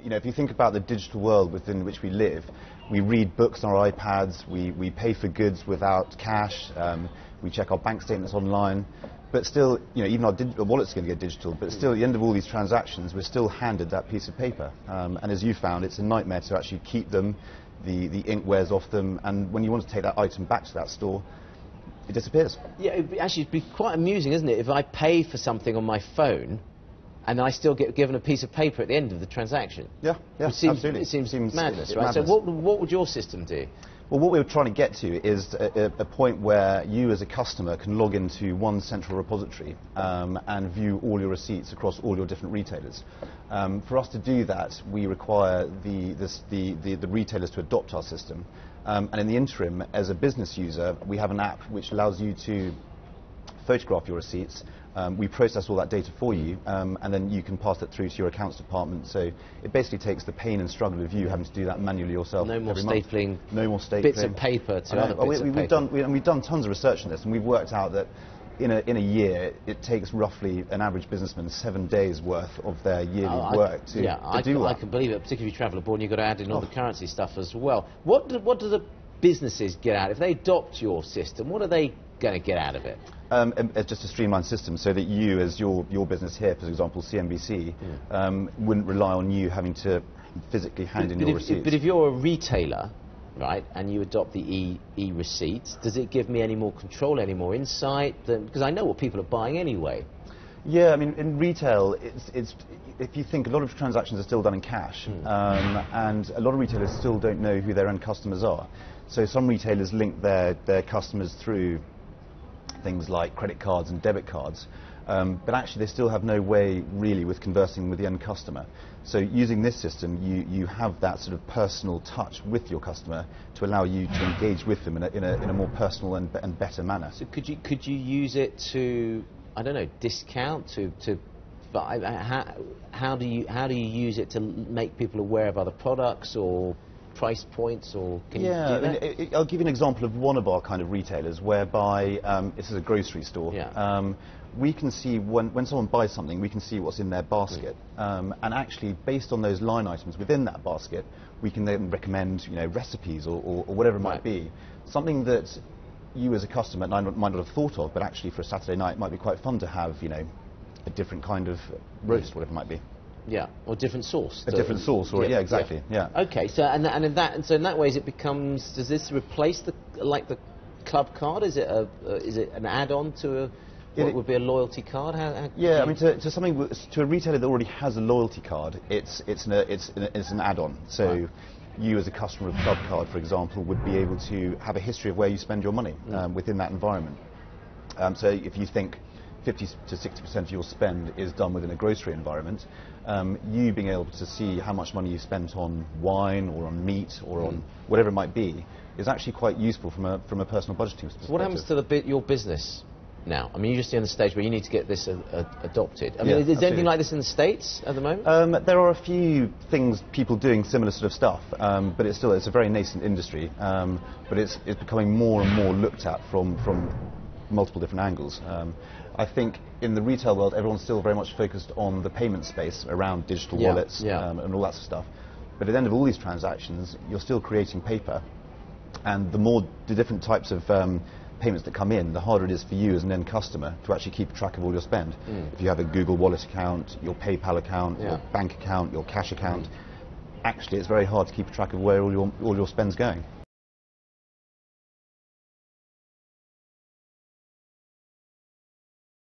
you know, if you think about the digital world within which we live, we read books on our iPads, we pay for goods without cash, we check our bank statements online, but still, you know, even our wallet's going to go digital, but still at the end of all these transactions, we're still handed that piece of paper. And as you found, it's a nightmare to actually keep them, the ink wears off them, and when you want to take that item back to that store, it disappears. Yeah, it'd be quite amusing, isn't it, if I pay for something on my phone and I still get given a piece of paper at the end of the transaction. Yeah, absolutely. It seems madness, right? Madness. So what would your system do? Well, what we were trying to get to is a point where you as a customer can log into one central repository and view all your receipts across all your different retailers. For us to do that, we require the retailers to adopt our system. And in the interim, as a business user, we have an app which allows you to photograph your receipts. We process all that data for you, and then you can pass it through to your accounts department. So it basically takes the pain and struggle of you having to do that manually yourself. No more every stapling. Month. No more stapling. Bits of paper to other bits of paper. We've done tons of research on this, and we've worked out that in a year, it takes roughly an average businessman 7 days worth of their yearly work to do that. I can believe it, particularly if you travel abroad and you've got to add in all the currency stuff as well. What do the businesses get out? If they adopt your system, what are they going to get out of it? It's just a streamlined system so that you, as your business here, for example, CNBC, wouldn't rely on you having to physically hand in your receipts. But if you're a retailer, right, and you adopt the e-receipts, does it give me any more control, any more insight? Because I know what people are buying anyway. Yeah, I mean, in retail, it's if you think a lot of transactions are still done in cash, and a lot of retailers still don't know who their end customers are. So some retailers link their customers through things like credit cards and debit cards, but actually they still have no way really with conversing with the end customer. So using this system, you have that sort of personal touch with your customer to allow you to engage with them in a more personal and better manner. So could you use it to, I don't know, discount how do you use it to make people aware of other products or price points, or can you do that? I'll give you an example of one of our kind of retailers whereby this is a grocery store. Yeah. We can see when someone buys something, we can see what's in their basket, and actually based on those line items within that basket, we can then recommend, you know, recipes or whatever it might be, something that you as a customer might not have thought of, but actually for a Saturday night might be quite fun to have, you know, a different kind of roast, whatever it might be. Yeah, or different sauce. A different sauce, or yeah, exactly. Yeah. Okay, so in that way, it becomes. Does this replace the club card? Is it an add-on to what would be a loyalty card? Yeah, I mean, to a retailer that already has a loyalty card, it's an add-on. So you as a customer of Club Card, for example, would be able to have a history of where you spend your money within that environment. So if you think 50 to 60% of your spend is done within a grocery environment, you being able to see how much money you spent on wine or on meat or on whatever it might be is actually quite useful from a personal budgeting perspective. So what happens to your business now? I mean, you're just in the stage where you need to get this adopted. I mean, is there anything like this in the States at the moment? There are a few things, people doing similar sort of stuff, but it's a very nascent industry, but it's becoming more and more looked at from multiple different angles. I think in the retail world, everyone's still very much focused on the payment space around digital wallets and all that sort of stuff. But at the end of all these transactions, you're still creating paper, and the different types of payments that come in, the harder it is for you as an end customer to actually keep track of all your spend. If you have a Google Wallet account, your PayPal account, your bank account, your cash account, actually it's very hard to keep track of where all your spend's going.